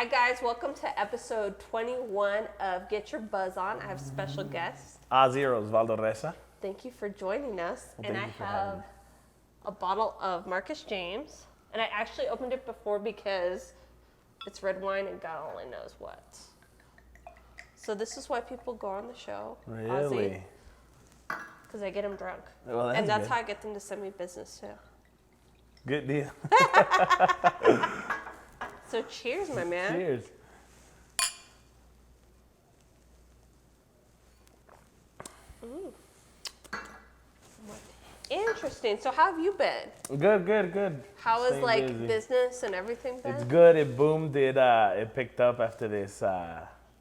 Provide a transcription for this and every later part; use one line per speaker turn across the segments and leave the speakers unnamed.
Hi guys, welcome to episode 21 of Get Your Buzz On. I have special guests.
Ozzy Reza.
Thank you for joining us.
Well,
and
thank
I
you for having me.
have a bottle of Marcus James. And I actually opened it before because it's red wine and God only knows what. So this is why people go on the show.
Really?
Because I get them drunk.
Well,
and that's
good.
how I get them to send me business too.
Good deal.
So cheers, my man.
Cheers.
Interesting. So how have you been?
Good.
How is
Staying busy.
business and everything been?
It's good. It boomed. It picked up after this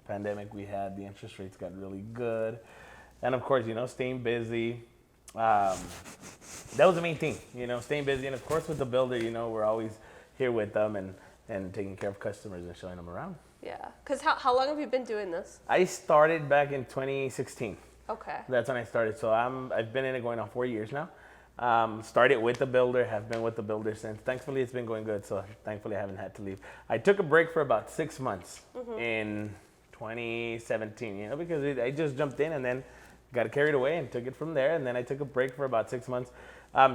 pandemic we had. The interest rates got really good, and of course, staying busy. That was the main thing. Staying busy, and of course, with the builder, we're always here with them and taking care of customers and showing them around.
Yeah. Because how long have you been doing this?
I started back in 2016.
Okay.
That's when I started. So I've been in it going on 4 years now. Started with the builder, have been with the builder since. Thankfully, it's been going good. So thankfully, I haven't had to leave. I took a break for about 6 months in 2017, because I just jumped in and then got carried away and took it from there. And then I took a break for about 6 months.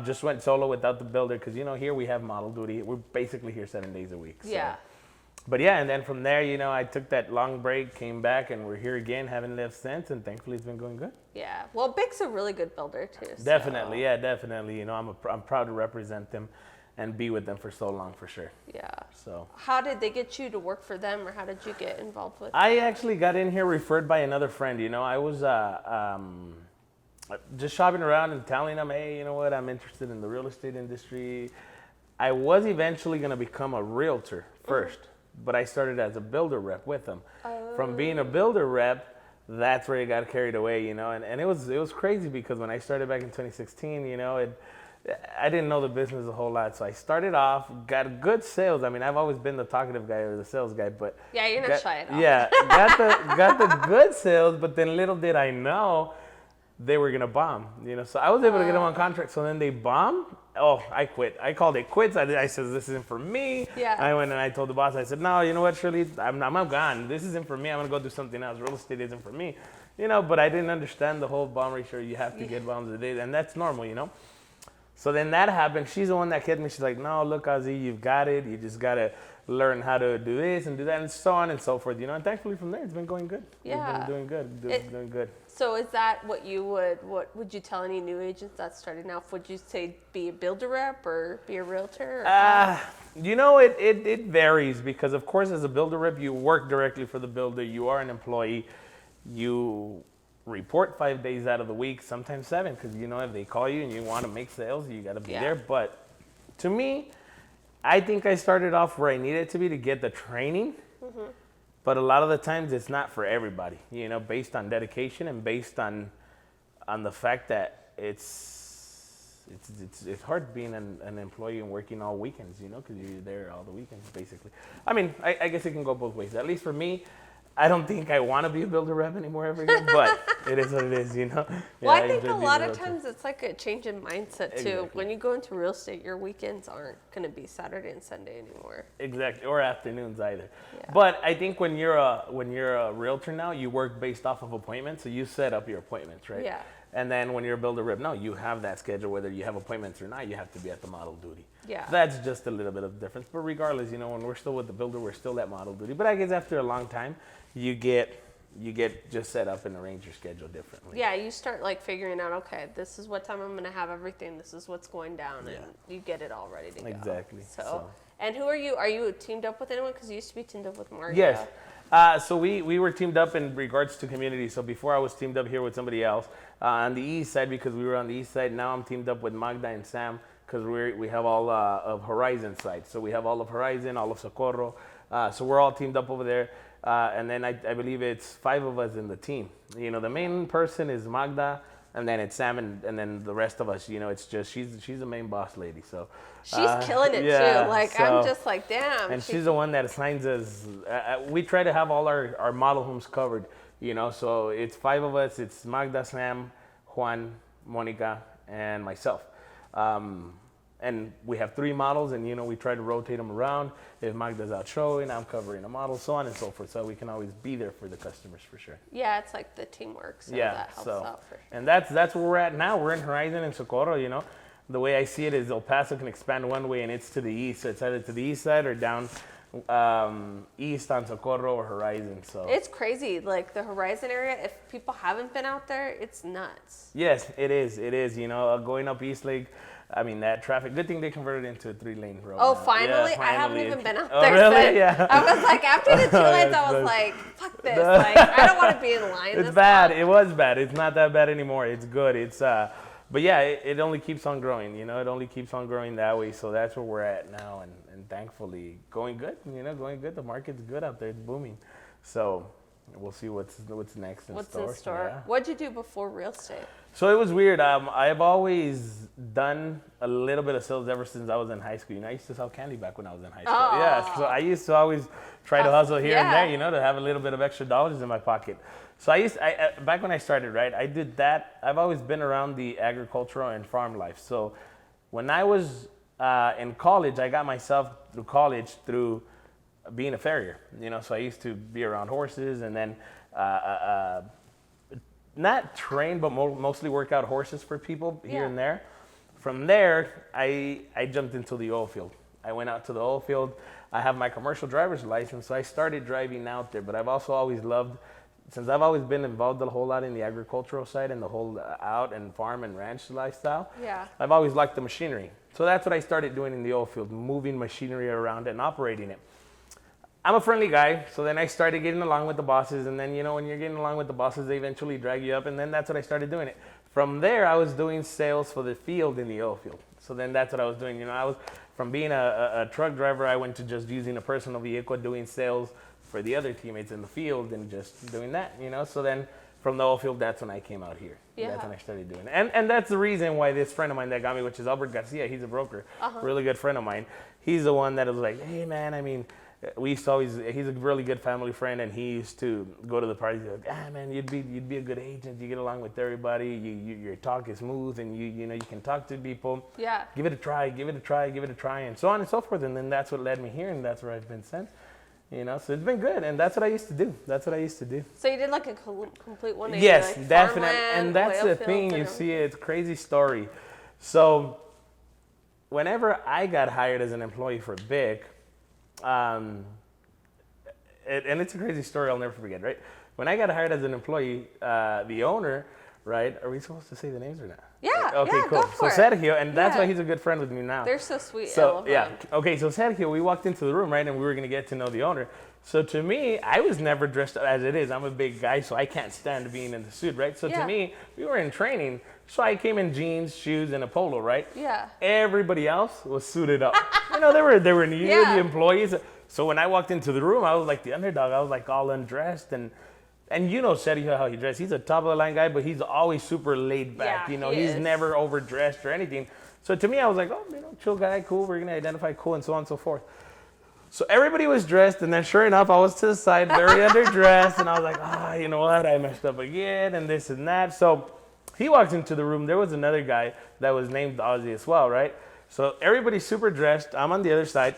Just went solo without the builder because, here we have model duty. We're basically here 7 days a week. So.
Yeah.
But yeah, and then from there, I took that long break, came back, and we're here again, haven't left since, and thankfully it's been going good.
Yeah. Well, Big's a really good builder too. So.
Definitely. I'm proud to represent them and be with them for so long for sure.
Yeah.
So.
How did they get you to work for them, or how did you get involved with?
I actually got in here referred by another friend. I was just shopping around and telling them, hey, you know what, I'm interested in the real estate industry. I was eventually going to become a realtor first. But I started as a builder rep with them. From being a builder rep, that's where it got carried away, and it was crazy because when I started back in 2016, I didn't know the business a whole lot. So I started off, got good sales. I mean, I've always been the talkative guy or the sales guy, but
yeah, you're not shy at all.
Yeah, got the good sales, but then little did I know they were gonna bomb. So I was able to get them on contract. So then they bombed. Oh, I quit. I called it quits. I said, this isn't for me.
Yeah.
I went and I told the boss, I said, no, you know what, Shirley, I'm gone. This isn't for me. I'm going to go do something else. Real estate isn't for me. But I didn't understand the whole bomb ratio. You have to get bombs a day, and that's normal. So then that happened. She's the one that hit me. She's like, no, look, Ozzy, you've got it. You just got to learn how to do this and do that and so on and so forth. And thankfully from there, it's been going good.
Yeah.
We've been doing good. Doing good.
So is that what would you tell any new agents that's starting off? Would you say be a builder rep or be a realtor?
It varies because, of course, as a builder rep, you work directly for the builder. You are an employee. You report 5 days out of the week, sometimes 7, because, if they call you and you want to make sales, you got to be there. But to me, I think I started off where I needed to be to get the training. But a lot of the times it's not for everybody, based on dedication and based on the fact that it's hard being an employee and working all weekends, because you're there all the weekends, basically. I mean, I guess it can go both ways. At least for me, I don't think I want to be a builder rep anymore ever again, but it is what it is,
Well,
Yeah,
I think
enjoy
a
being
lot of
realtor.
times it's like a change in mindset too.
Exactly.
When you go into real estate, your weekends aren't going to be Saturday and Sunday anymore.
Exactly, or afternoons either.
Yeah.
But I think when you're a realtor now, you work based off of appointments, so you set up your appointments, right?
Yeah.
And then when you're a builder rep, no, you have that schedule. Whether you have appointments or not, you have to be at the model duty.
Yeah.
That's just a little bit of difference. But regardless, when we're still with the builder, we're still at model duty. But I guess after a long time, you get just set up and arrange your schedule differently.
Yeah, you start figuring out, okay, this is what time I'm going to have everything. This is what's going down, and you get it all ready to go.
Exactly.
So, and who are you? Are you teamed up with anyone? Because you used to be teamed up with Mario.
Yes. So we were teamed up in regards to community. So before I was teamed up here with somebody else on the east side because we were on the east side. Now I'm teamed up with Magda and Sam because we have all of Horizon sides. So we have all of Horizon, all of Socorro. So we're all teamed up over there. And then I believe it's 5 of us in the team. The main person is Magda, and then it's Sam, and then the rest of us. It's just she's the main boss lady. So
she's killing it too. I'm just like, damn.
And she's the one that assigns us. We try to have all our model homes covered. So it's 5 of us. It's Magda, Sam, Juan, Monica, and myself. And we have 3 models, and we try to rotate them around. If Magda's out showing, I'm covering a model, so on and so forth. So we can always be there for the customers for sure.
Yeah, it's like the teamwork, so that helps out for sure.
And that's where we're at now. We're in Horizon and Socorro. The way I see it is El Paso can expand one way, and it's to the east. So it's either to the east side or down east on Socorro or Horizon. So
it's crazy, like the Horizon area. If people haven't been out there, it's nuts.
Yes, it is. It is. Going up East Lake. I mean, that traffic. Good thing they converted it into a 3-lane road.
Oh,
now.
finally?
Yeah,
I haven't even been out
Oh,
there.
really?
Since.
Yeah.
I was like, after the 2 lanes, I was like, fuck this. Like, I don't want to be in line.
It's bad. It was bad. It's not that bad anymore. It's good. But yeah, it only keeps on growing. It only keeps on growing that way. So that's where we're at now, and thankfully going good. Going good. The market's good out there. It's booming. So we'll see what's next in store.
What's in store?
Yeah.
What'd you do before real estate?
So it was weird. I've always done a little bit of sales ever since I was in high school. I used to sell candy back when I was in high school.
Oh.
Yeah, so I used to always try to hustle here and there, to have a little bit of extra dollars in my pocket. So back when I started, right, I did that. I've always been around the agricultural and farm life. So when I was in college, I got myself through college through being a farrier. So I used to be around horses, and then not train, but mostly work out horses for people here and there. From there, I jumped into the oil field. I went out to the oil field. I have my commercial driver's license, so I started driving out there. But I've also always loved, since I've always been involved a whole lot in the agricultural side and the whole out and farm and ranch lifestyle, I've always liked the machinery. So that's what I started doing in the oil field, moving machinery around and operating it. I'm a friendly guy, so then I started getting along with the bosses, and then, when you're getting along with the bosses, they eventually drag you up, and then that's what I started doing it. From there, I was doing sales for the field in the oil field. So then that's what I was doing. I was, from being a truck driver, I went to just using a personal vehicle, doing sales for the other teammates in the field, and just doing that, So then from the oil field, that's when I came out here. Yeah. That's when I started doing it. And that's the reason why this friend of mine that got me, which is Albert Garcia, he's a broker, really good friend of mine. He's the one that was like, hey, man, we used to always, he's a really good family friend, and he used to go to the parties. He's like, man, you'd be a good agent. You get along with everybody. Your talk is smooth, and you can talk to people.
Yeah.
Give it a try, and so on and so forth. And then that's what led me here, and that's where I've been since. So it's been good, and that's what I used to do.
So you did like a complete 180.
Yes,
like
definitely.
farmland,
And that's the
oil
thing.
fields,
You see, it's a crazy story. So whenever I got hired as an employee for BIC, and it's a crazy story I'll never forget, right? When I got hired as an employee, the owner, right? Are we supposed to say the names or not?
Yeah.
Okay, cool.
Go for
so
it.
Sergio, and that's why he's a good friend with me now.
They're so sweet.
So yeah. Okay, so Sergio, we walked into the room, right, and we were gonna get to know the owner. So to me, I was never dressed up as it is. I'm a big guy, so I can't stand being in the suit, right? So to me, we were in training, so I came in jeans, shoes, and a polo, right?
Yeah.
Everybody else was suited up. They were new, the employees. So when I walked into the room, I was like the underdog. I was like all undressed, and Sergio, how he dressed. He's a top of the line guy, but he's always super laid back.
Yeah,
he's never overdressed or anything. So to me, I was like, oh, chill guy, cool. We're gonna identify cool, and so on and so forth. So everybody was dressed, and then sure enough, I was to the side, very underdressed, and I was like, you know what? I messed up again, and this and that. So he walks into the room. There was another guy that was named Ozzy as well, right? So everybody's super dressed. I'm on the other side.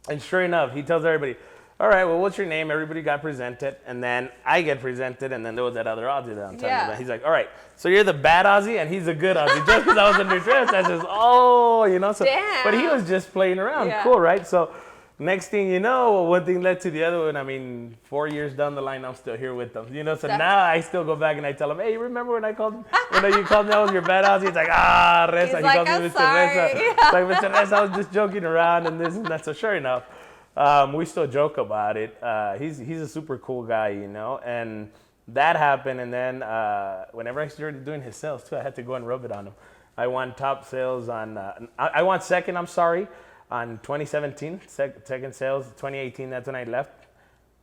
And sure enough, he tells everybody, all right, well, what's your name? Everybody got presented, and then I get presented, and then there was that other Ozzy that I'm talking about. He's like, all right, so you're the bad Ozzy, and he's a good Ozzy. Just because I was underdressed, I says, So,
damn.
But he was just playing around. Yeah. Cool, right? So next thing you know, one thing led to the other one. 4 years down the line, I'm still here with them. So now I still go back and I tell him, hey, you remember when you called me, I was your bad Ozzy? He's like, Reza. He calls me Mr.
Sorry.
Reza. It's like, Mr. Reza, I was just joking around and this and that. So sure enough, we still joke about it. He's a super cool guy, and that happened. And then whenever I started doing his sales too, I had to go and rub it on him. I won top sales on, I won second, on 2017, second sales. 2018, that's when I left,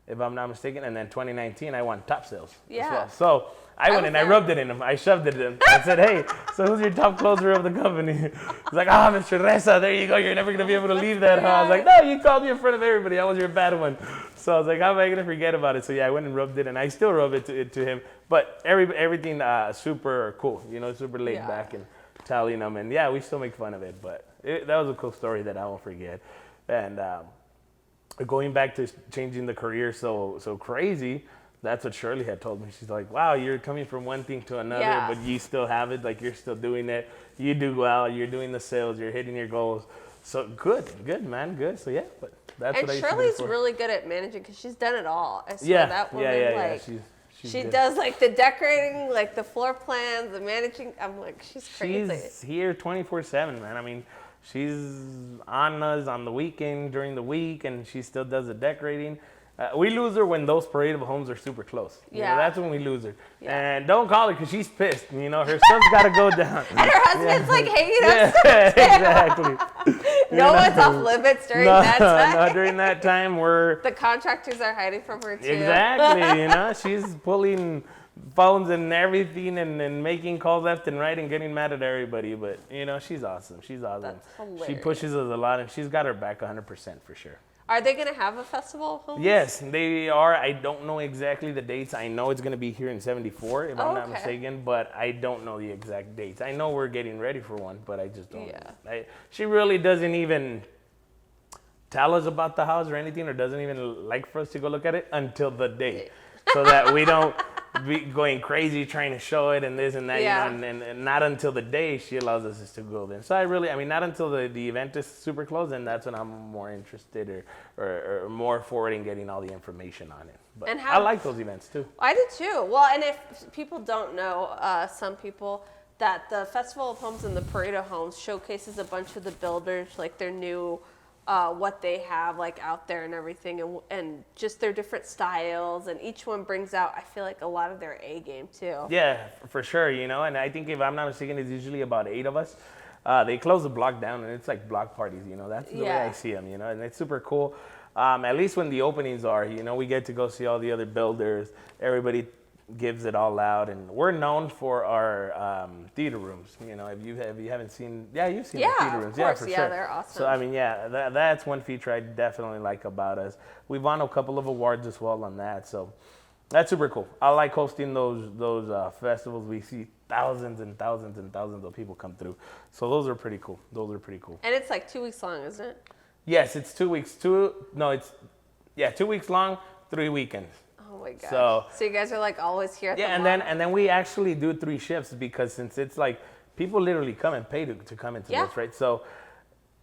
if I'm not mistaken. And then 2019, I won top sales as well. So I went and I rubbed it in him. I shoved it in him. I said, hey, so who's your top closer of the company? He's like, Mr. Reza, there you go. You're never going to be able to leave that, huh? I was like, no, you called me in front of everybody. I was your bad one. So I was like, how am I going to forget about it? So yeah, I went and rubbed it, and I still rub it to him. But everything super cool, super laid back. And telling them, and yeah, we still make fun of it, but that was a cool story that I won't forget. And going back to changing the career so crazy, that's what Shirley had told me. She's like, wow, you're coming from one thing to another,
Yeah.
but you still have it. Like, you're still doing it. You do well. You're doing the sales. You're hitting your goals. So good, man, good. So yeah, but that's
And
what I used to do
Shirley's
before.
really good at managing because she's done it all. I swear
Yeah,
that woman,
yeah.
like,
She's
she
good.
does like the decorating, like the floor plans, the managing. I'm like, she's crazy.
She's here 24/7, man. I mean, she's on us on the weekend, during the week, and she still does the decorating. We lose her when those parade of homes are super close. You know,
Yeah.
that's when we lose her.
Yeah.
And don't call her because she's pissed. You know, her stuff's got to go down.
And her husband's like hanging
Yeah,
up.
exactly.
No one's off limits during that time.
No, during that time, we're
The contractors are hiding from her too.
exactly. You know, she's pulling phones and everything and making calls left and right and getting mad at everybody. But you know, she's awesome. She's awesome.
That's hilarious.
She pushes us a lot, and she's got her back 100% for sure.
Are they gonna have a festival of homes?
Yes, they are. I don't know exactly the dates. I know it's going to be here in 74, if I'm not
Okay.
mistaken, but I don't know the exact dates. I know we're getting ready for one, but I just don't
Yeah.
know. She really doesn't even tell us about the house or anything, or doesn't even like for us to go look at it until the day, so that we don't be going crazy trying to show it and this and that.
Yeah.
You know, and not until the day she allows us to go then. So I mean, not until the event is super close, and that's when I'm more interested or more forward in getting all the information on it. But
And
I like those events too.
I do too. Well, and if people don't know, some people, that the Festival of Homes and the Parade of Homes showcases a bunch of the builders, like their new, what they have like out there and everything, and just their different styles, and each one brings out, I feel like, a lot of their A game too.
Yeah, for sure, you know, and I think if I'm not mistaken, it's usually about 8 of us. They close the block down, and it's like block parties, you know. That's the way
Yeah.
I see them, you know, and it's super cool. At least when the openings are, you know, we get to go see all the other builders. Everybody gives it all out, and we're known for our theater rooms. You know, if you haven't seen, you've seen the
Yeah,
theater
of
rooms,
course.
for
Yeah,
sure.
they're awesome.
So I mean, that's one feature I definitely like about us. We've won a couple of awards as well on that, so that's super cool. I like hosting those festivals. We see thousands and thousands and thousands of people come through, so those are pretty cool.
And it's like 2 weeks long, isn't it?
Yes, it's 2 weeks. 2 weeks long, 3 weekends.
Oh my gosh.
So
you guys are like always here at the
and
mall.
then we actually do 3 shifts, because since it's like people literally come and pay to come into
Yeah.
this, right? So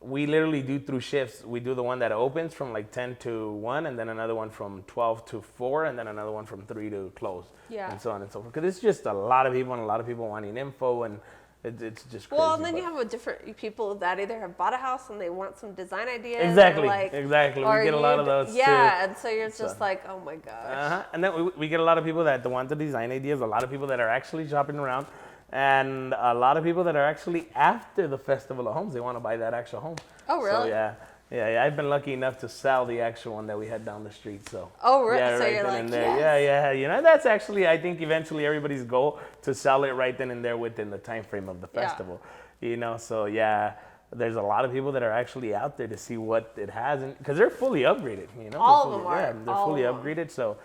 we literally do 3 shifts. We do the one that opens from like 10 to 1, and then another one from 12 to 4, and then another one from 3 to close.
Yeah.
And so on and so forth. Because it's just a lot of people, and a lot of people wanting info, and it's just crazy.
Well, and then
but-
you have a different people that either have bought a house and they want some design ideas.
Exactly,
Or like,
exactly. We
or
get a lot of those,
Yeah,
too.
and so you're just like, oh my gosh.
Uh-huh. And then we get a lot of people that want the design ideas, a lot of people that are actually shopping around, and a lot of people that are actually after the Festival of Homes. They want to buy that actual home.
Oh, really?
So, yeah. I've been lucky enough to sell the actual one that we had down the street. So.
Oh, really?
Yeah,
So
right
you're
then
like,
and there.
yes.
Yeah. You know, that's actually, I think, eventually everybody's goal, to sell it right then and there within the time frame of the
Yeah.
festival. You know, so yeah. There's a lot of people that are actually out there to see what it has, and because they're fully upgraded, you know.
All of
They're
them
fully-
are.
Yeah, they're
All
fully
of them.
upgraded. So,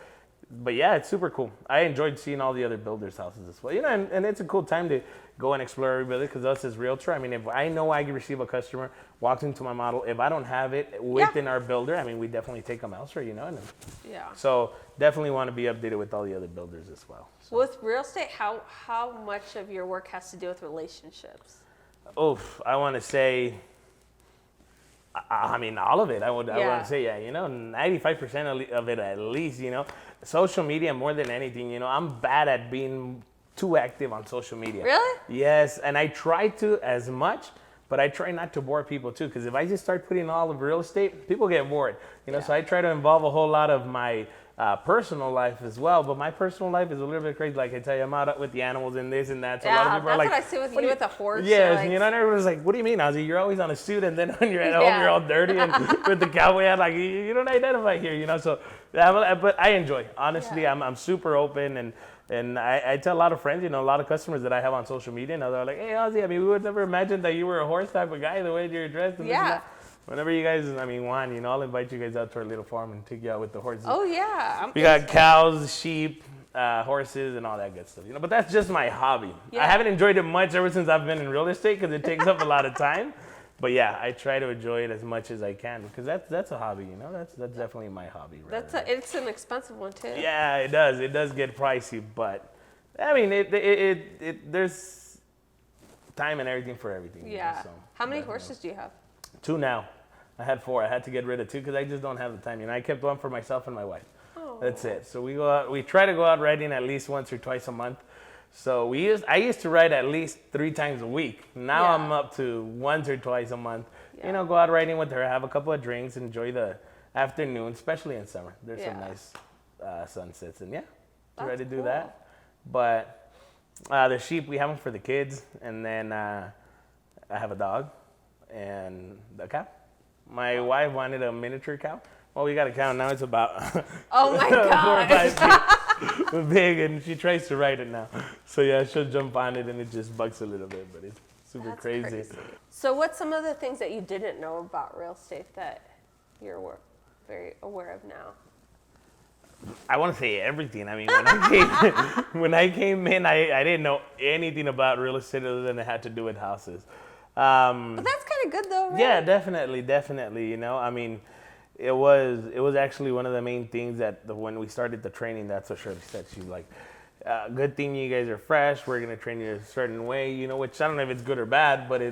but yeah, it's super cool. I enjoyed seeing all the other builders' houses as well. You know, and it's a cool time to go and explore everybody, because us as realtor, I mean, if I know I can receive a customer, walks into my model, if I don't have it within our builder, I mean, we definitely take them elsewhere, you know. And
Yeah.
so definitely want to be updated with all the other builders as well. So.
With real estate, how much of your work has to do with relationships?
I want to say, I mean, all of it. I want
Yeah.
to say, yeah, you know, 95% of it at least, you know. Social media more than anything, you know. I'm bad at being too active on social media.
Really?
Yes, and I try to as much, but I try not to bore people too, because if I just start putting all of real estate, people get bored, you know.
Yeah.
So I try to involve a whole lot of my personal life as well, but my personal life is a little bit crazy. Like I tell you, I'm out with the animals and this and that. So a lot of
Yeah,
people
that's
are like,
what I see with
"What
you
do
with the horse.
Yes,
you're like,
you know, and everyone's like, what do you mean, Ozzy? You're always on a suit, and then when you're at home,
Yeah.
you're all dirty and with the cowboy hat. Like, you don't identify here, you know. So, yeah, but I enjoy. Honestly,
Yeah.
I'm super open, and I tell a lot of friends, you know, a lot of customers that I have on social media, and they're like, hey, Ozzy, I mean, we would never imagine that you were a horse type of guy, the way you're dressed. And this and
Yeah.
that. Whenever you guys, I mean, want, you know, I'll invite you guys out to our little farm and take you out with the horses.
oh yeah.
We got cows, sheep, horses and all that good stuff, But that's just my hobby.
Yeah.
I haven't enjoyed it much ever since I've been in real estate because it takes up a lot of time. But yeah, I try to enjoy it as much as I can because that's a hobby, That's definitely my hobby.
It's an expensive one too.
Yeah, it does. It does get pricey, but I mean, there's time and everything for everything.
Yeah.
So
How many horses do you have?
2 now. I had 4. I had to get rid of 2 because I just don't have the time. I kept one for myself and my wife.
Oh.
That's it. So we go out. We try to go out riding at least once or twice a month. So I used to ride at least 3 times a week. Now I'm up to once or twice a month.
Yeah.
Go out riding with her, have a couple of drinks, enjoy the afternoon, especially in summer. There's some nice sunsets, and try to do that. But the sheep, we have them for the kids, and then I have a dog and a cow. My wife wanted a miniature cow. Well, we got a cow now. It's about
oh my God.
4 or 5 feet big, and she tries to ride it now. So yeah, she'll jump on it, and it just bucks a little bit, but it's super crazy.
So what's some of the things that you didn't know about real estate that you're very aware of now?
I want to say everything. I mean, when I came in, I didn't know anything about real estate other than it had to do with houses.
But that's kind of good though, right?
Yeah, definitely. I mean, it was actually one of the main things that when we started the training, that's what Shirley said. She's like, good thing you guys are fresh. We're gonna train you a certain way, which I don't know if it's good or bad, but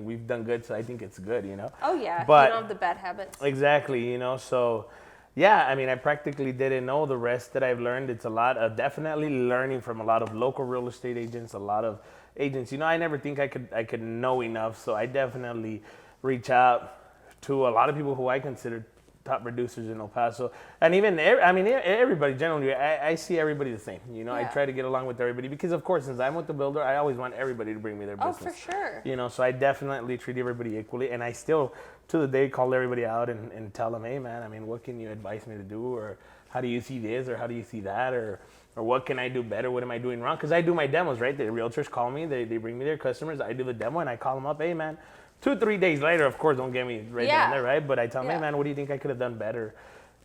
we've done good, so I think it's good,
Oh yeah,
but
you don't have the bad habits.
Exactly, so. Yeah, I practically didn't know the rest that I've learned. It's a lot of definitely learning from a lot of local real estate agents, a lot of agents. I never think I could know enough, so I definitely reach out to a lot of people who I consider top producers in El Paso, and even everybody generally. I see everybody the same. I try to get along with everybody because, of course, since I'm with the builder, I always want everybody to bring me their business.
Oh, for sure.
So I definitely treat everybody equally, and I still, to the day, call everybody out and tell them, hey man, what can you advise me to do, or how do you see this, or how do you see that, or what can I do better? What am I doing wrong? Because I do my demos, right? The realtors call me, they bring me their customers, I do the demo, and I call them up, hey man. 2-3 days later, of course, don't get me right down there, right? But I tell them, hey man, what do you think I could have done better?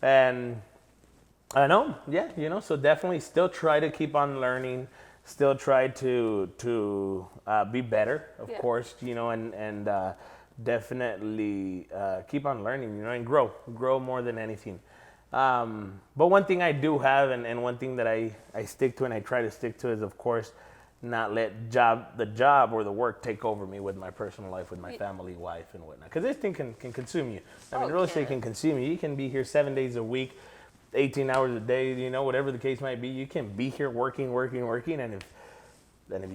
And I know, so definitely still try to keep on learning, still try to be better, of course, and definitely keep on learning, and grow more than anything. But one thing I do have, and one thing that I stick to and I try to stick to is, of course, not let the job or the work take over me with my personal life, with my family, wife, and whatnot. Because this thing can consume you. Real estate can consume you. You can be here 7 days a week, 18 hours a day, whatever the case might be. You can be here working, and if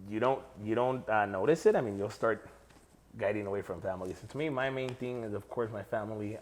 you don't notice it, you'll start guiding away from family. So to me, my main thing is, of course, my family,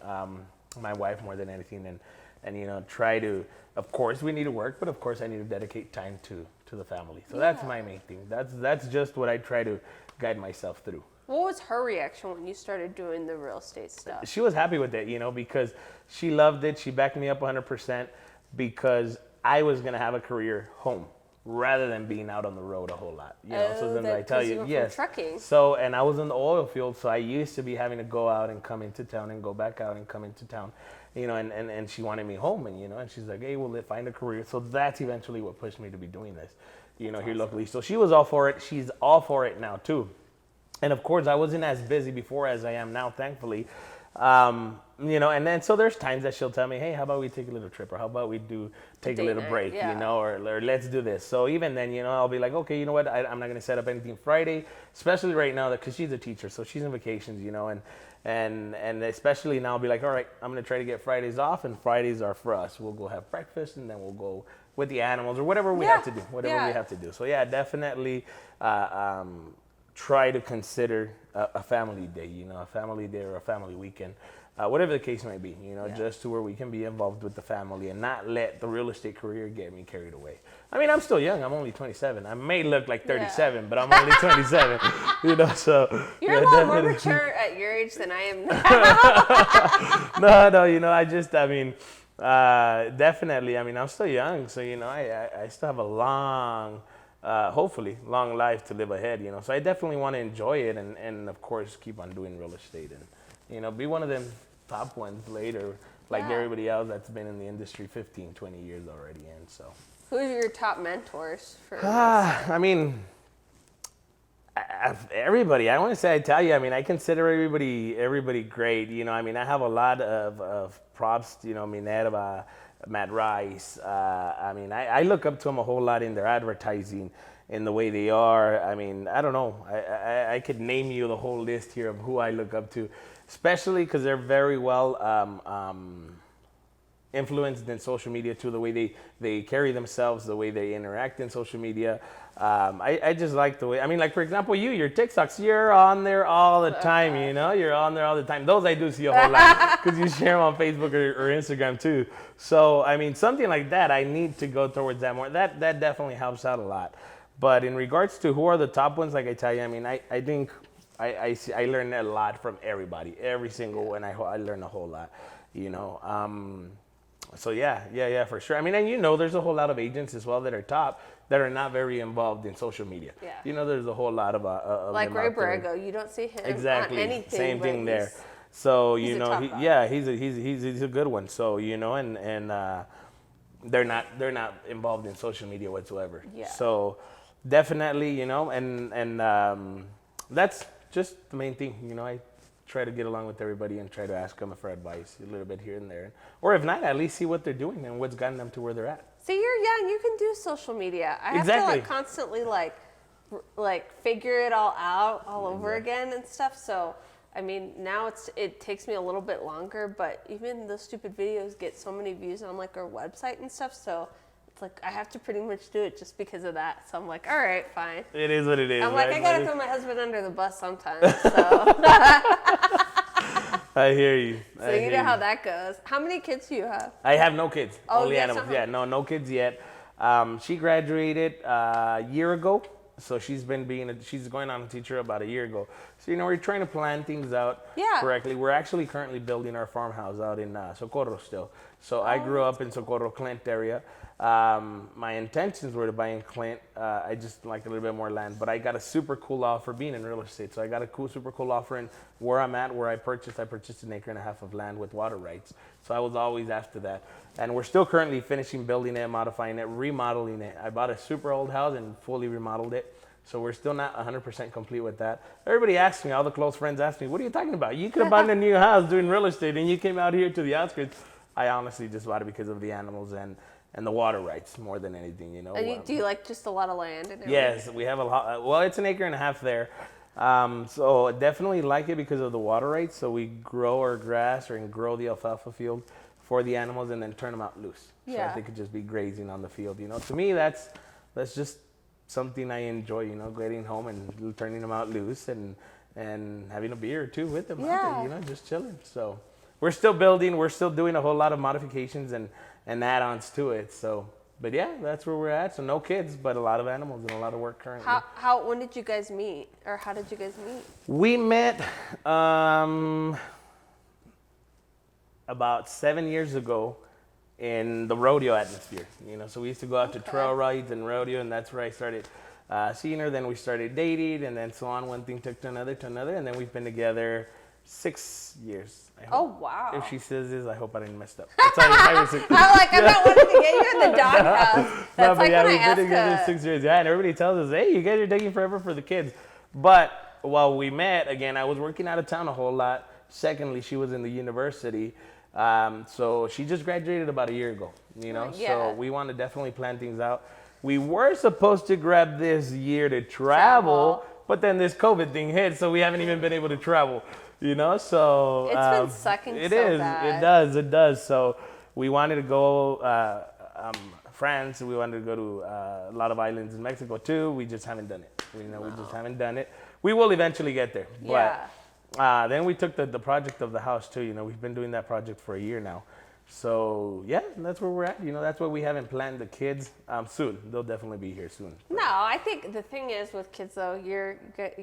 my wife more than anything, and try to, of course, we need to work, but of course I need to dedicate time to the family. So that's my main thing. That's just what I try to guide myself through.
What was her reaction when you started doing the real estate stuff?
She was happy with it, because she loved it. She backed me up 100% because I was going to have a career home rather than being out on the road a whole lot. So then I tell you, yes.
Trucking.
So, and I was in the oil field, so I used to be having to go out and come into town and go back out and come into town. And she wanted me home, and she's like, hey, well, find a career. So that's eventually what pushed me to be doing this, here locally. So she was all for it. She's all for it now too. And of course, I wasn't as busy before as I am now, thankfully. And then so there's times that she'll tell me, hey, how about we take a little trip, or how about we take a little break, or let's do this. So even then, I'll be like, okay, you know what, I'm not going to set up anything Friday, especially right now because she's a teacher, so she's on vacations, and especially now I'll be like, all right, I'm going to try to get Fridays off, and Fridays are for us. We'll go have breakfast, and then we'll go with the animals or whatever we have to do, we have to do. So yeah, definitely try to consider a family day, a family day or a family weekend, whatever the case might be, just to where we can be involved with the family and not let the real estate career get me carried away. I'm still young. I'm only 27. I may look like 37, but I'm only 27, so.
You're a lot more mature at your age than I am now.
No, definitely. I'm still young, so, I still have a long, hopefully, long life to live ahead, So I definitely want to enjoy it and of course, keep on doing real estate and, be one of them top ones later, like everybody else that's been in the industry 15, 20 years already. And so
Who are your top mentors for this?
I mean, everybody. I want to say, I tell you, I mean, I consider everybody great. You know, I mean, I have a lot of props. You know, Minerva, Matt Rice. I mean, I look up to them a whole lot in their advertising, in the way they are. I mean, I don't know. I could name you the whole list here of who I look up to, especially because they're very well influenced in social media too, the way they carry themselves, the way they interact in social media. I just like the way, I mean, like for example, your TikToks, you're on there all the time, you know, you're on there all the time. Those I do see a whole lot because you share them on Facebook or Instagram too. So, I mean, something like that, I need to go towards that more. That definitely helps out a lot. But in regards to who are the top ones, like I tell you, I mean, I think I learn a lot from everybody, every single one. I learn a whole lot, you know. So yeah, for sure. I mean, and you know, there's a whole lot of agents as well that are top that are not very involved in social media.
Yeah.
You know, there's a whole lot of
like
them
Ray
out there.
Borrego, you don't see him
Exactly.
on anything.
Same thing
but
there. So
he's
you
a
know,
top dog.
yeah, he's a good one. So you know, and they're not involved in social media whatsoever.
Yeah.
So definitely, you know, and that's just the main thing. You know, I try to get along with everybody and try to ask them for advice a little bit here and there, or if not, at least see what they're doing and what's gotten them to where they're at.
See, you're young. You can do social media. I have to like constantly like figure it all out all over again and stuff. So, I mean, now it takes me a little bit longer, but even those stupid videos get so many views on like our website and stuff. So it's like I have to pretty much do it just because of that. So I'm like, all right, fine.
It is what it is.
I'm like,
right?
I gotta throw my husband under the bus sometimes. So.
I hear you.
So you know how that goes. How many kids do you have?
I have no kids.
Oh,
Only
yes,
animals.
uh-huh.
Yeah, no kids yet. She graduated a year ago, so she's going on a teacher about a year ago. So you know, we're trying to plan things out correctly. We're actually currently building our farmhouse out in Socorro still. So I grew up in Socorro, Clint area. My intentions were to buy in Clint. I just like a little bit more land, but I got a super cool offer being in real estate. So I got a super cool offer in where I'm at, where I purchased 1.5 acres of land with water rights. So I was always after that. And we're still currently finishing building it, modifying it, remodeling it. I bought a super old house and fully remodeled it. So we're still not 100% complete with that. Everybody asks me, all the close friends ask me, what are you talking about? You could have bought a new house doing real estate and you came out here to the outskirts. I honestly just bought it because of the animals and the water rights more than anything, you know.
And do you like just a lot of land and everything?
Yes, we have a lot. Well, it's 1.5 acres there. So I definitely like it because of the water rights. So we grow our grass and grow the alfalfa field for the animals and then turn them out loose. So
Yeah.
they could just be grazing on the field, you know. To me, that's just something I enjoy, you know, getting home and turning them out loose and having a beer or two with them out there, you know, just chilling. So we're still building. We're still doing a whole lot of modifications and add-ons to it. So, but yeah, that's where we're at. So no kids, but a lot of animals and a lot of work currently.
When did you guys meet, or how did you guys meet?
We met about 7 years ago in the rodeo atmosphere. You know, so we used to go out to trail rides and rodeo, and that's where I started seeing her. Then we started dating, and then so on. One thing took to another, and then we've been together 6 years.
Oh, wow.
If she says this, I hope I didn't mess up. That's all 5 or 6 years.
I'm like, I'm not wanting to get you in the doghouse. That's like when I
we've
ask
been together 6 years. Yeah, and everybody tells us, hey, you guys are taking forever for the kids. But while we met, again, I was working out of town a whole lot. Secondly, she was in the university. So she just graduated about a year ago, you know. So we want to definitely plan things out. We were supposed to grab this year to travel, but then this COVID thing hit, so we haven't even been able to travel. You know, so
it's been sucking
it
so
is.
bad.
It does. So we wanted to go France. We wanted to go to a lot of islands in Mexico too. We just haven't done it. We just haven't done it. We will eventually get there. But then we took the project of the house too. You know, we've been doing that project for a year now. So yeah, that's where we're at. You know, that's why we haven't planned the kids soon. They'll definitely be here soon.
No, I think the thing is with kids though, you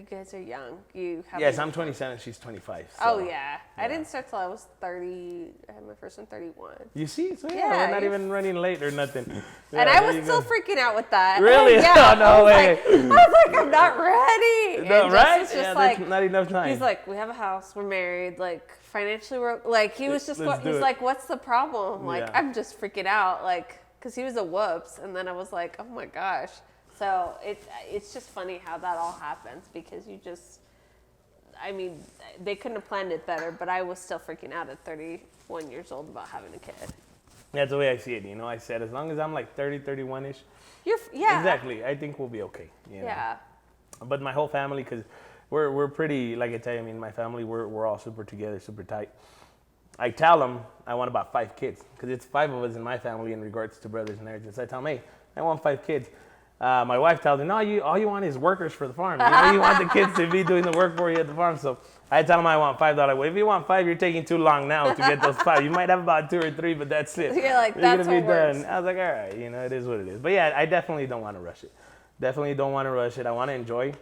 guys are young.
Yes, I'm 27. She's 25. So,
oh yeah. I didn't start till I was 30. I had my first one 31.
You see, so yeah, we're not even running late or nothing. Yeah,
and I was still freaking out with that.
Really?
Yeah.
Oh, no way.
I was like, I'm not ready.
No,
and
right?
Just
Yeah,
like,
that's not enough time.
He's like, we have a house, we're married, like financially we're like he was just he's like, what's the problem? I'm like, I'm just freaking out. Like because he was a whoops, and then I was like, oh my gosh. So it's just funny how that all happens, because you just, I mean, they couldn't have planned it better, but I was still freaking out at 31 years old about having a kid.
That's the way I see it. I said, as long as I'm like 30, 31-ish,
Yeah.
exactly, I think we'll be okay.
Yeah.
But my whole family, because we're pretty, like I tell you, my family, we're all super together, super tight. I tell them I want about 5 kids, because it's 5 of us in my family in regards to brothers and everything. So I tell them, hey, I want 5 kids. My wife tells me, no, all you want is workers for the farm. You want the kids to be doing the work for you at the farm. So I tell them I want 5. Well, if you want 5, you're taking too long now to get those 5. You might have about 2 or 3, but that's it.
You're like,
You're
that's
gonna
what
be done.
works.
I was like, all right, it is what it is. But yeah, I definitely don't want to rush it. Definitely don't want to rush it. I want to enjoy,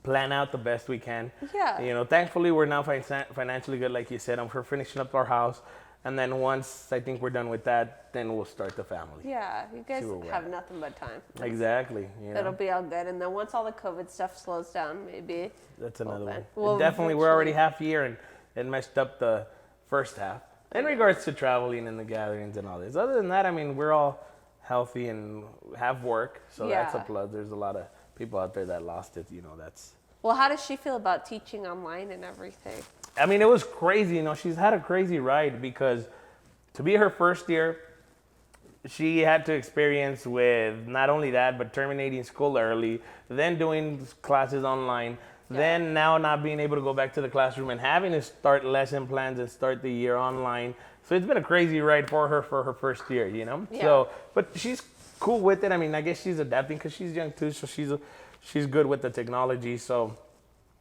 plan out the best we can.
Yeah.
Thankfully we're now financially good, like you said. We're finishing up our house. And then once I think we're done with that, then we'll start the family.
Yeah, you guys
See where we're
have
at.
nothing but time.
Exactly.
It'll be all good. And then once all the COVID stuff slows down, maybe.
That's another one.
Well,
Definitely, we're already half year, and it messed up the first half in regards to traveling and the gatherings and all this. Other than that, we're all healthy and have work, so that's a
Yeah.
plus. There's a lot of people out there that lost it. That's.
Well, how does she feel about teaching online and everything?
It was crazy. She's had a crazy ride, because to be her first year, she had to experience with not only that, but terminating school early, then doing classes online, then now not being able to go back to the classroom and having to start lesson plans and start the year online. So it's been a crazy ride for her first year,
Yeah.
So, but she's cool with it. I guess she's adapting because she's young too, so she's good with the technology. So,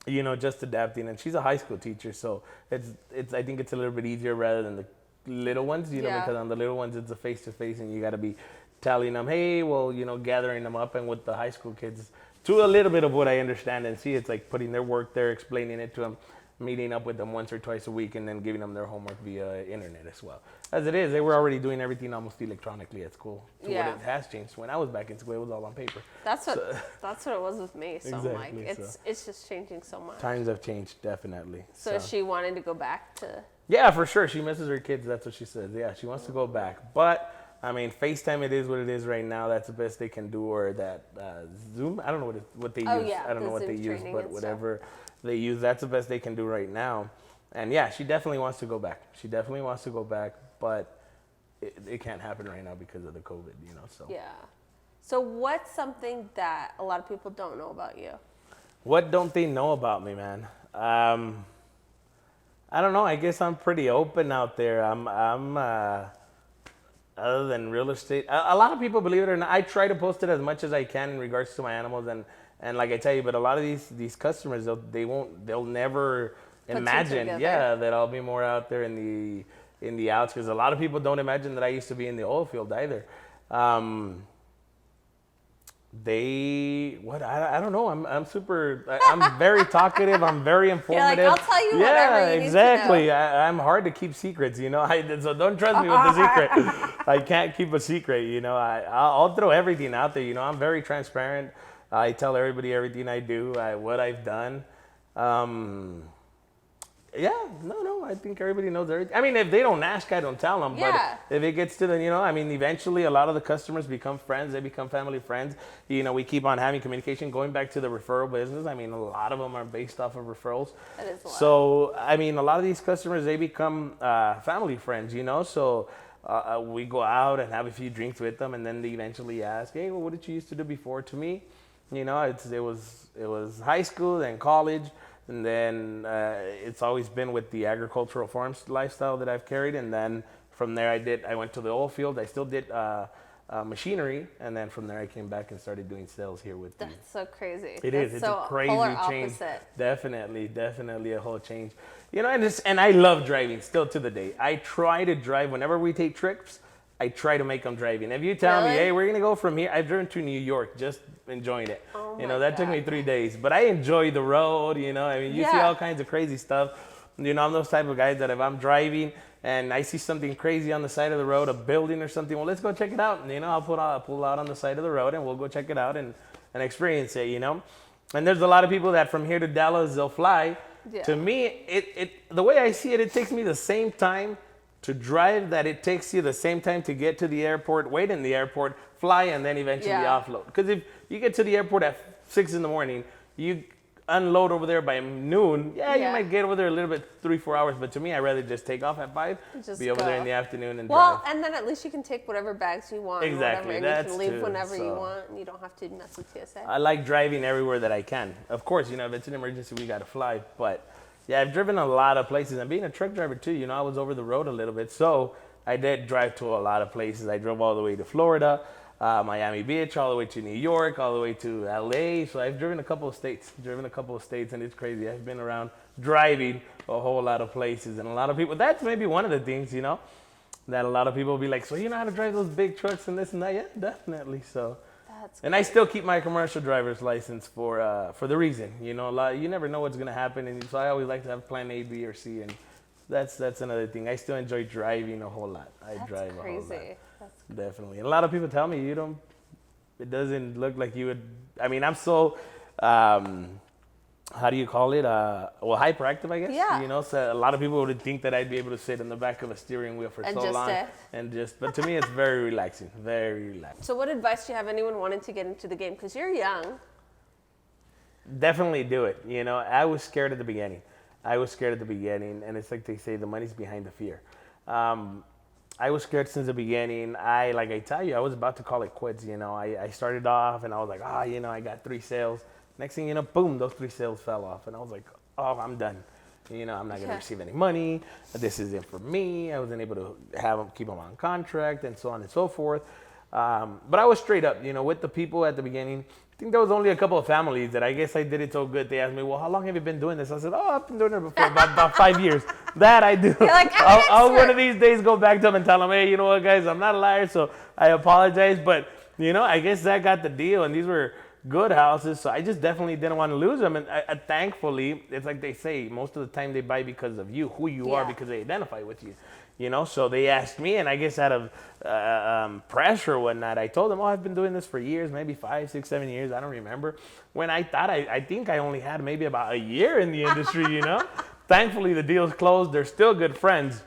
just adapting. And she's a high school teacher, so it's I think it's a little bit easier rather than the little ones, because on the little ones it's a face-to-face, and you got to be telling them, hey, well, gathering them up. And with the high school kids, to a little bit of what I understand and see, it's like putting their work there, explaining it to them, meeting up with them once or twice a week, and then giving them their homework via internet as well. As it is, they were already doing everything almost electronically at school. So what it has changed. When I was back in school, it was all on paper.
That's what it was with me. So
Exactly,
I'm like, it's just changing so much.
Times have changed, definitely.
So is she wanting to go back to?
Yeah, for sure. She misses her kids. That's what she says. Yeah, she wants to go back. But, FaceTime, it is what it is right now. That's the best they can do. Or that Zoom. I don't know what they use. I don't know what they use, but whatever they use, that's the best they can do right now. And yeah, she definitely wants to go back. But it can't happen right now because of the COVID, so.
Yeah. So what's something that a lot of people don't know about you?
What don't they know about me, man? I don't know. I guess I'm pretty open out there. I'm other than real estate. A lot of people, believe it or not, I try to post it as much as I can in regards to my animals, and like I tell you, but a lot of these customers, they'll never imagine, that I'll be more out there in the outs, because a lot of people don't imagine that I used to be in the oil field either. I don't know. I'm very talkative. I'm very informative.
You're like, I'll tell you whatever you
exactly.
need to know.
I'm hard to keep secrets, so don't trust me with the secret. I can't keep a secret, I'll throw everything out there, I'm very transparent. I tell everybody everything I do, what I've done. I think everybody knows everything. If they don't ask, I don't tell them.
Yeah.
But if it gets to the, eventually a lot of the customers become friends. They become family friends. We keep on having communication. Going back to the referral business, a lot of them are based off of referrals.
That is a lot.
So, a lot of these customers, they become family friends, So we go out and have a few drinks with them, and then they eventually ask, hey, well, what did you used to do before? To me, it was high school, then college. And then it's always been with the agricultural farms lifestyle that I've carried. And then from there, I went to the oil field. I still did machinery. And then from there, I came back and started doing sales here with them.
That's so crazy.
It's
so
a crazy change.
Opposite.
Definitely a whole change. And I love driving still to the day. I try to drive whenever we take trips. I try to make them driving. If you tell me, hey, we're going to go from here, I've driven to New York, just enjoying it.
Oh
That took me 3 days. But I enjoy the road, you see all kinds of crazy stuff. I'm those type of guys that if I'm driving and I see something crazy on the side of the road, a building or something, well, let's go check it out. And, I'll pull out on the side of the road and we'll go check it out and experience it, And there's a lot of people that from here to Dallas, they'll fly.
Yeah.
To me, the way I see it, it takes me the same time to drive that it takes you the same time to get to the airport, wait in the airport, fly, and then eventually offload. Because if you get to the airport at 6 in the morning, you unload over there by noon, you might get over there a little bit, 3-4 hours. But to me, I'd rather just take off at 5, be over there in the afternoon and drive.
Well, and then at least you can take whatever bags you want.
Exactly,
and
that's
you can leave
true.
whenever you want, and you don't have to mess with TSA.
I like driving everywhere that I can. Of course, if it's an emergency, we got to fly. But yeah, I've driven a lot of places. And being a truck driver too, I was over the road a little bit. So I did drive to a lot of places. I drove all the way to Florida, Miami Beach, all the way to New York, all the way to LA. So I've driven a couple of states, and it's crazy. I've been around driving a whole lot of places, and a lot of people, that's maybe one of the things, that a lot of people will be like, so you know how to drive those big trucks and this and that? Yeah, definitely. So, and I still keep my commercial driver's license for the reason, you never know what's going to happen. And so I always like to have plan A, B, or C. And that's another thing. I still enjoy driving a whole lot. I drive a whole lot. That's definitely. And a lot of people tell me it doesn't look like you would. I mean, I'm so, how do you call it? Hyperactive, I guess.
Yeah.
So a lot of people would think that I'd be able to sit in the back of a steering wheel for so long. But to me, it's very relaxing, very relaxing.
So what advice do you have anyone wanting to get into the game? Because you're young.
Definitely do it. I was scared at the beginning. And it's like they say, the money's behind the fear. I was scared since the beginning. Like I tell you, I was about to call it quits. I started off and I was like, I got 3 sales. Next thing you know, boom, those 3 sales fell off. And I was like, oh, I'm done. I'm not going to receive any money. This isn't for me. I wasn't able to keep them on contract and so on and so forth. But I was straight up, with the people at the beginning. I think there was only a couple of families that I guess I did it so good. They asked me, well, how long have you been doing this? I said, I've been doing it for about 5 years. That I do.
You're like,
I'll one of these days go back to them and tell them, hey, you know what, guys, I'm not a liar, so I apologize. But, I guess that got the deal. And these were good houses, so I just definitely didn't want to lose them. And thankfully, it's like they say, most of the time they buy because of you, who you are, because they identify with you. So they asked me, and I guess out of pressure or whatnot, I told them, I've been doing this for years, maybe 5, 6, 7 years. I don't remember. When I thought, I think I only had maybe about a year in the industry, Thankfully, the deal's closed. They're still good friends.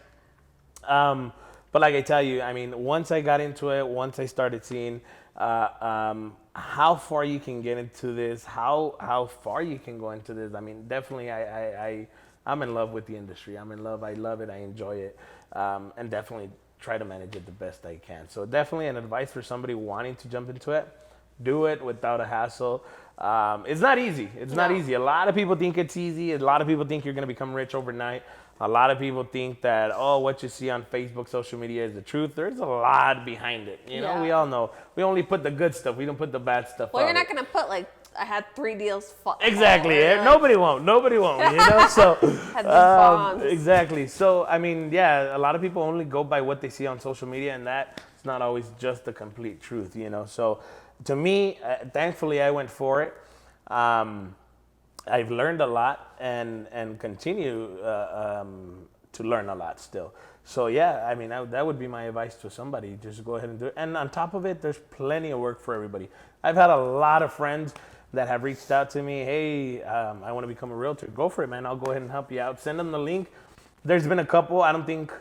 But like I tell you, I mean, once I got into it, once I started seeing how far you can get into this, how far you can go into this, I mean, definitely I'm in love with the industry. I'm in love. I love it. I enjoy it. And definitely try to manage it the best I can. So definitely an advice for somebody wanting to jump into it. Do it without a hassle. It's not easy. It's not easy. A lot of people think it's easy. A lot of people think you're going to become rich overnight. A lot of people think that, what you see on Facebook, social media is the truth. There's a lot behind it. We all know. We only put the good stuff. We don't put the bad stuff.
Well, you're not going to put I had 3 deals.
Exactly. Nobody won't. So
had bombs.
Exactly. So I mean, a lot of people only go by what they see on social media, and that's not always just the complete truth. So to me, thankfully, I went for it. I've learned a lot and continue to learn a lot still. So I mean, that would be my advice to somebody. Just go ahead and do it. And on top of it, there's plenty of work for everybody. I've had a lot of friends that have reached out to me. Hey, I want to become a realtor. Go for it, man. I'll go ahead and help you out. Send them the link. There's been a couple. I think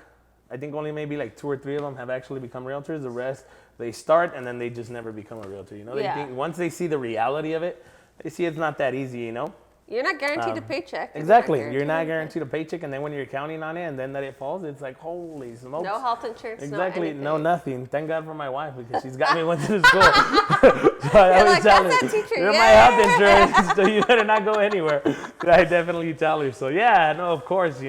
only maybe 2 or 3 of them have actually become realtors. The rest, they start and then they just never become a realtor. They think once they see the reality of it, they see it's not that easy.
You're not guaranteed a paycheck.
Exactly. You're not guaranteed a paycheck, and then when you're counting on it, and then that it falls, it's like, holy smokes.
No health insurance.
Exactly.
No
nothing. Thank God for my wife, because she's got me went to school. So I always tell her, you're my health insurance, so you better not go anywhere. I definitely tell her. So of course,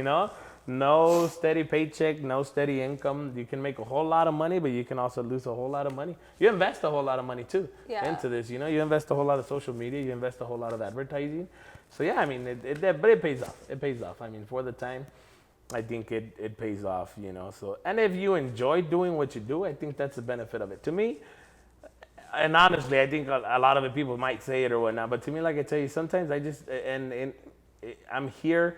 no steady paycheck, no steady income. You can make a whole lot of money, but you can also lose a whole lot of money. You invest a whole lot of money too into this. You invest a whole lot of social media. You invest a whole lot of advertising. So I mean, but it pays off. It pays off. I mean, for the time, I think it pays off. So, and if you enjoy doing what you do, I think that's the benefit of it. To me, and honestly, I think a lot of people might say it or whatnot, but to me, like I tell you, sometimes I just I'm here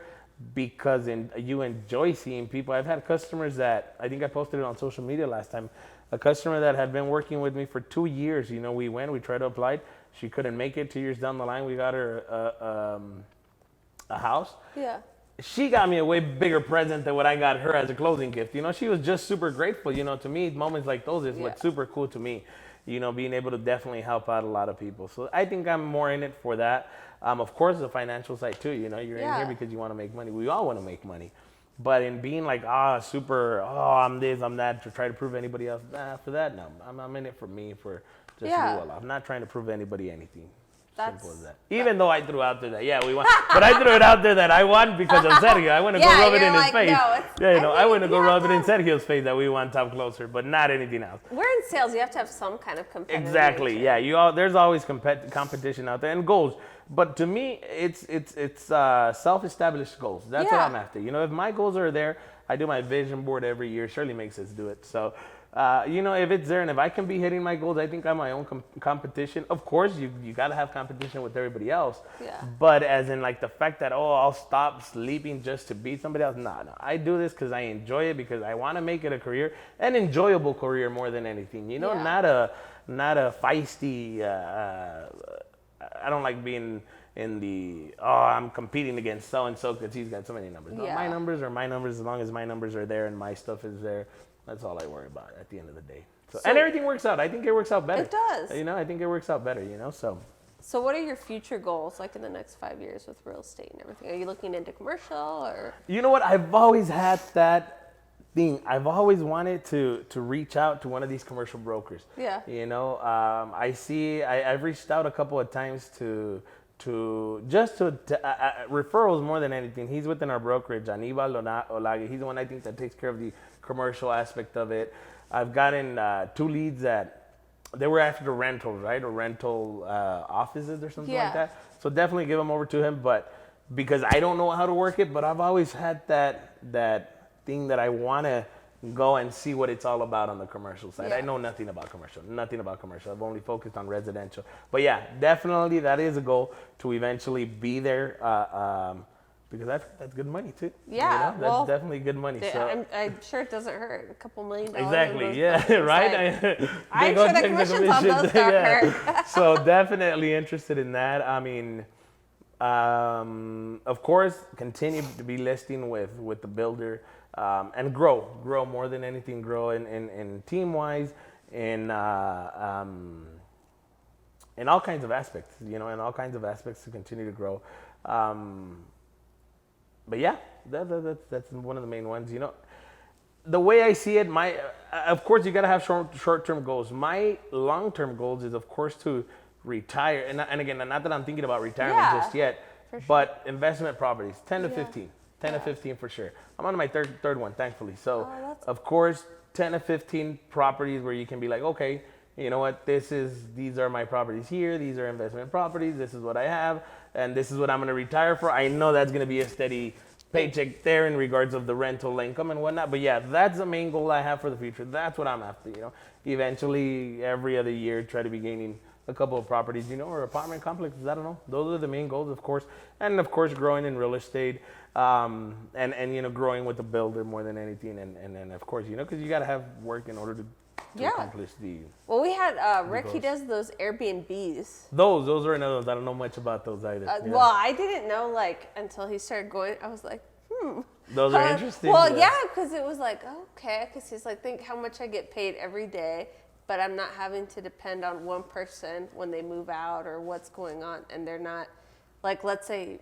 because you enjoy seeing people. I've had customers that, I think I posted it on social media last time, a customer that had been working with me for 2 years. We tried to apply. She couldn't make it. 2 years down the line, we got her a house.
Yeah.
she got me a way bigger present than what I got her as a closing gift. She was just super grateful. To me, moments like those is what's super cool to me. Being able to definitely help out a lot of people. So I think I'm more in it for that. Of course, the financial side too. You're in here because you want to make money. We all want to make money. But in being like, I'm this, I'm that, to try to prove anybody else, for that, no. I'm in it for me, for just me. I'm not trying to prove anybody anything. Simple as that. Even though I threw out there that, we won. But I threw it out there that I won because of Sergio. I want to go rub it in his face. I want to go rub it in Sergio's face that we won Top Closer, but not anything else.
We're in sales. You have to have some kind of competitive
Exactly.
nature.
Yeah. There's always competition out there and goals. But to me, it's self-established goals. That's what I'm after. If my goals are there, I do my vision board every year. Shirley makes us do it. So, if it's there and if I can be hitting my goals, I think I'm my own competition. Of course, you got to have competition with everybody else.
Yeah.
But as in like the fact that, I'll stop sleeping just to beat somebody else. No. I do this because I enjoy it, because I want to make it a career, an enjoyable career more than anything. Not a feisty, I don't like being in the, I'm competing against so-and-so because he's got so many numbers. No, my numbers are my numbers. As long as my numbers are there and my stuff is there, that's all I worry about at the end of the day. So and everything works out. I think it works out better.
It does.
I think it works out better, so.
So what are your future goals, like in the next 5 years with real estate and everything? Are you looking into commercial or? You know
what? I've always had that thing. I've always wanted to reach out to one of these commercial brokers.
Yeah.
I've reached out a couple of times to referrals more than anything. He's within our brokerage, Anibal Olage. He's the one I think that takes care of the commercial aspect of it. I've gotten 2 leads that they were after rentals, right? Or rental offices or something like that. So definitely give them over to him. But because I don't know how to work it, but I've always had that thing that I want to go and see what it's all about on the commercial side.
Yeah.
I know nothing about commercial. I've only focused on residential. But yeah, definitely that is a goal to eventually be there because that's good money too.
Yeah,
that's definitely good money.
I'm sure it doesn't hurt. A couple $1 million.
Exactly. Yeah. Right.
I'm sure the commissions on those don't hurt.
So definitely interested in that. I mean, of course, continue to be listing with the builder. And grow more than anything, grow in team-wise, in all kinds of aspects, in all kinds of aspects to continue to grow. But yeah, that's one of the main ones, The way I see it, of course, you got to have short-term goals. My long-term goals is, of course, to retire. And again, not that I'm thinking about retirement just yet, but investment properties, 10 to 15. 10 to 15 for sure. I'm on my third one, thankfully. So, of course, 10 to 15 properties where you can be like, okay, you know what, these are my properties here. These are investment properties. This is what I have. And this is what I'm going to retire for. I know that's going to be a steady paycheck there in regards of the rental income and whatnot. But yeah, that's the main goal I have for the future. That's what I'm after, Eventually, every other year, try to be gaining a couple of properties, or apartment complexes. I don't know. Those are the main goals, of course. And of course, growing in real estate, and growing with the builder more than anything. And then of course, because you got to have work in order to accomplish the.
Well, we had Rick. He does those Airbnbs.
Those are another ones. I don't know much about those either.
Well, I didn't know until he started going. I was like,
Those are interesting.
Well, yeah, because it was like, okay, because he's like, think how much I get paid every day. But I'm not having to depend on one person when they move out or what's going on. And they're not, let's say,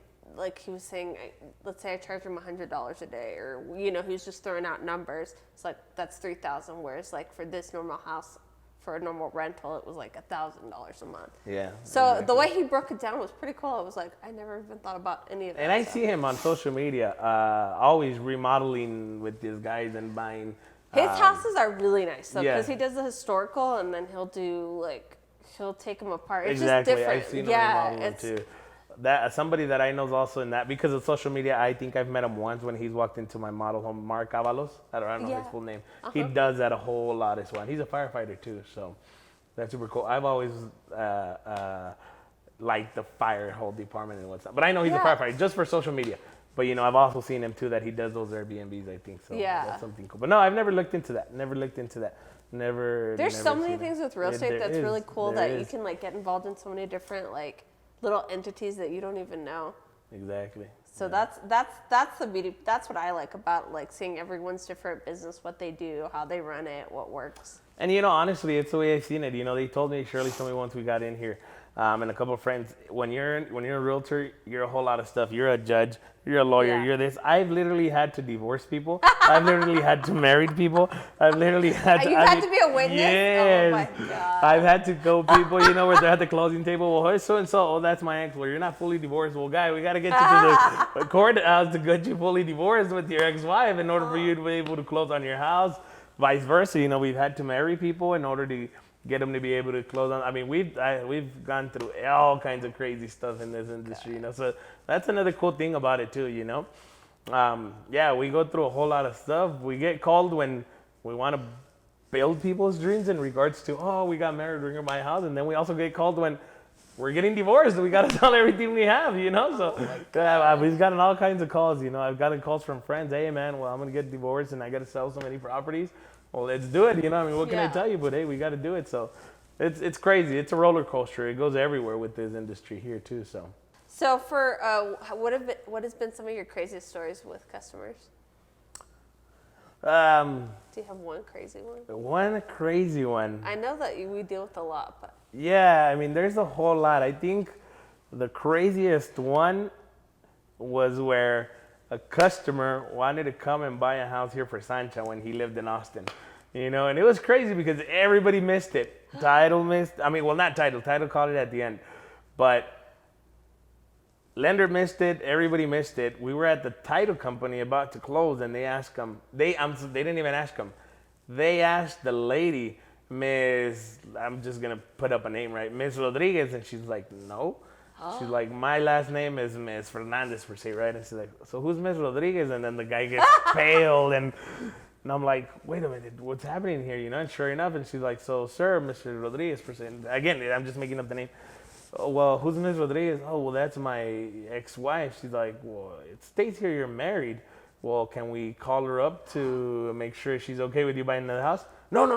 he was saying, let's say I charge him $100 a day, or, he was just throwing out numbers. It's like, that's $3,000. Whereas, for this normal house, for a normal rental, it was like $1,000 a month.
Yeah.
So the way he broke it down was pretty cool. I was like, I never even thought about any of that.
And I see him on social media, always remodeling with these guys and buying.
His houses are really nice, though, because he does the historical, and then he'll do he'll take them apart. It's just different.
I've seen him remodeling too. That somebody that I know is also in that because of social media. I think I've met him once when he's walked into my model home, Mark Avalos. I don't know his full name. He does that a whole lot as well. He's a firefighter too, so that's super cool. I've always liked the fire whole department and what's up, but I know he's a firefighter just for social media. But I've also seen him too that he does those Airbnbs. I think so. Yeah, that's something cool. But no, I've never looked into that. There's
so many things with real estate that's really cool that you can get involved in so many different little entities that you don't even know.
Exactly.
So that's the beauty. That's what I like about like seeing everyone's different business, what they do, how they run it, what works.
And you know, honestly, it's the way I've seen it. You know, they told me, Shirley told me once we got in here, and a couple of friends, when you're a realtor, you're a whole lot of stuff. You're a judge, you're a lawyer,
Yeah.
you're this. I've literally had to divorce people. I've literally had to marry people. I've literally had to.
You've had to be a witness?
Yes.
Oh my God.
I've had to go people, you know, where they're at the closing table. Well, so and so, oh, that's my ex. Well, you're not fully divorced. Well, guy, we got to get you to the courthouse to get you fully divorced with your ex-wife in order for you to be able to close on your house. Vice versa, you know, we've had to marry people in order to get them to be able to close on. I mean, we've gone through all kinds of crazy stuff in this industry, you know. So that's another cool thing about it too, you know. Yeah, we go through a whole lot of stuff. We get called when we want to build people's dreams in regards to, oh, we got married, we're gonna buy a house, and then we also get called when we're getting divorced. We got to sell everything we have, you know. So we've gotten all kinds of calls, you know. I've gotten calls from friends. Hey, man, well, I'm gonna get divorced and I got to sell so many properties. Well, let's do it, you know. I mean, what can I tell you? But hey, we got to do it. So it's crazy. It's a roller coaster. It goes everywhere with this industry here too.
So for what has been some of your craziest stories with customers? Do you have one crazy one?
One crazy one.
I know that we deal with a lot, but
Yeah, I mean, there's a whole lot. I think the craziest one was where a customer wanted to come and buy a house here for Sancha when he lived in Austin. You know, and it was crazy because everybody missed it. Title missed. I mean, well, not title. Title called it at the end. But lender missed it. Everybody missed it. We were at the title company about to close, and they asked him. They didn't even ask him. They asked the lady, Miss, I'm just going to put up a name, right? Miss Rodriguez. And she's like, no. She's like, my last name is Miss Fernandez, per se, right? And she's like, so who's Miss Rodriguez? And then the guy gets pale, and I'm like, wait a minute, what's happening here? You know, and sure enough, and she's like, so, sir, Mr. Rodriguez, per se. And again, I'm just making up the name. Oh, well, who's Miss Rodriguez? Oh, well, that's my ex-wife. She's like, well, it states here you're married. Well, can we call her up to make sure she's okay with you buying the house? No,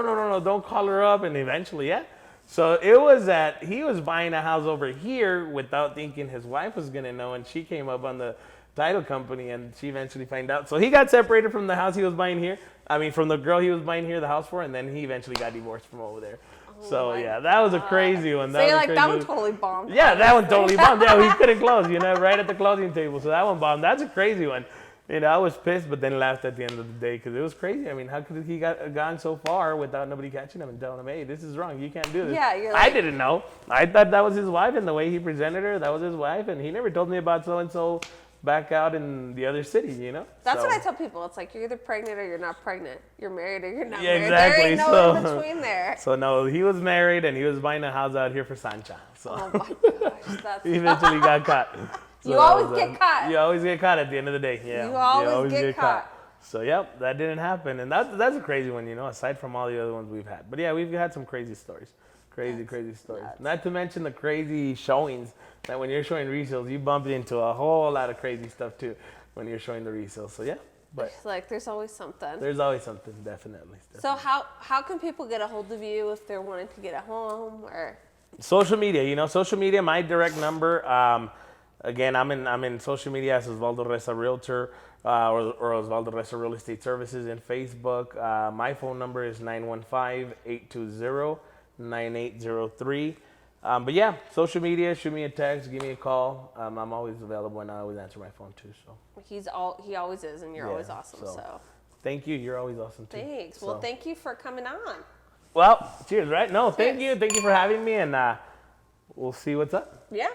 don't call her up. And eventually, yeah. So it was that he was buying a house over here without thinking his wife was going to know. And she came up on the title company and she eventually found out. So he got separated from the house he was buying here. I mean, from the girl he was buying here the house for. And then he eventually got divorced from over there. So yeah, that was a crazy one.
So you're like, that one totally bombed.
Yeah, that one totally bombed. Yeah, we couldn't close, you know, right at the closing table. So that one bombed. That's a crazy one. You know, I was pissed, but then laughed at the end of the day because it was crazy. I mean, how could he gone so far without nobody catching him and telling him, hey, this is wrong. You can't do this.
Yeah, you're like,
I didn't know. I thought that was his wife, and the way he presented her, that was his wife, and he never told me about so-and-so back out in the other city, you know?
That's what I tell people. It's like, you're either pregnant or you're not pregnant. You're married or you're not
Yeah,
married.
exactly.
There ain't no in between there.
So no, he was married, and he was buying a house out here for Sancha. So
Oh my gosh, that's...
he eventually got caught. So
You always get caught.
You always get caught at the end of the day. Yeah,
You always get caught.
So yep, that didn't happen, and that's a crazy one, you know. Aside from all the other ones we've had, but yeah, we've had some crazy stories, crazy stories.
nuts.
Not to mention the crazy showings that when you're showing resales, you bump into a whole lot of crazy stuff too when you're showing the resales. So yeah, but
It's like, there's always something.
there's always something, definitely.
So how can people get a hold of you if they're wanting to get a home or?
Social media, you know, social media. My direct number. Again, I'm in social media as Osvaldo Reza Realtor or Osvaldo Reza Real Estate Services in Facebook. My phone number is 915-820-9803. But yeah, social media. Shoot me a text. Give me a call. I'm always available, and I always answer my phone too. So
He always is, and you're always awesome. So
thank you. You're always awesome too.
thanks. Well, thank you for coming on.
Well, cheers, right? No, thank
Cheers.
you. Thank you for having me, and we'll see what's up.
Yeah.